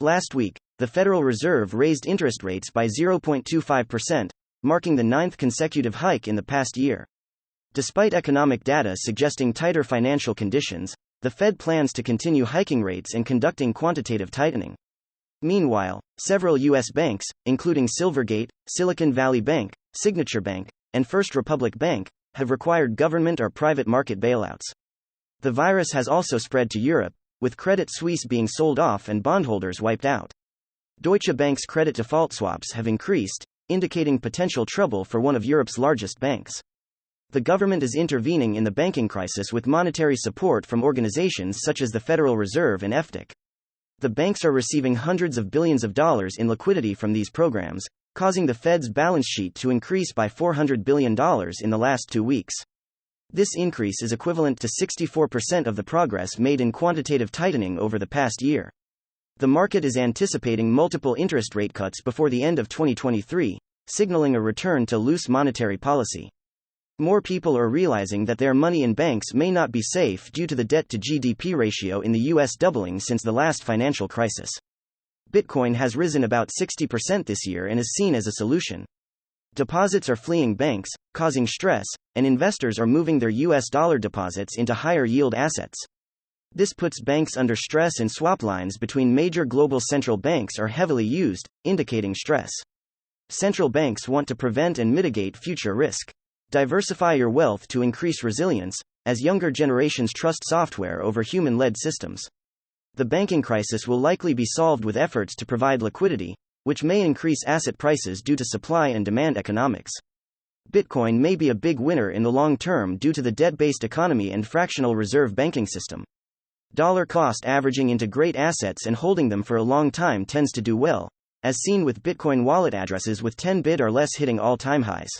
Last week, the Federal Reserve raised interest rates by 0.25%, marking the ninth consecutive hike in the past year. Despite economic data suggesting tighter financial conditions, the Fed plans to continue hiking rates and conducting quantitative tightening. Meanwhile, several U.S. banks, including Silvergate, Silicon Valley Bank, Signature Bank, and First Republic Bank, have required government or private market bailouts. The virus has also spread to Europe, with Credit Suisse being sold off and bondholders wiped out. Deutsche Bank's credit default swaps have increased, indicating potential trouble for one of Europe's largest banks. The government is intervening in the banking crisis with monetary support from organizations such as the Federal Reserve and FDIC. The banks are receiving hundreds of billions of dollars in liquidity from these programs, causing the Fed's balance sheet to increase by $400 billion in the last 2 weeks. This increase is equivalent to 64% of the progress made in quantitative tightening over the past year. The market is anticipating multiple interest rate cuts before the end of 2023, signaling a return to loose monetary policy. More people are realizing that their money in banks may not be safe due to the debt-to-GDP ratio in the US doubling since the last financial crisis. Bitcoin has risen about 60% this year and is seen as a solution. Deposits are fleeing banks, causing stress, and investors are moving their US dollar deposits into higher yield assets. This puts banks under stress, and swap lines between major global central banks are heavily used, indicating stress. Central banks want to prevent and mitigate future risk. Diversify your wealth to increase resilience, as younger generations trust software over human-led systems. The banking crisis will likely be solved with efforts to provide liquidity, which may increase asset prices due to supply and demand economics. Bitcoin may be a big winner in the long term due to the debt-based economy and fractional reserve banking system. Dollar cost averaging into great assets and holding them for a long time tends to do well, as seen with Bitcoin wallet addresses with 10 bit or less hitting all-time highs.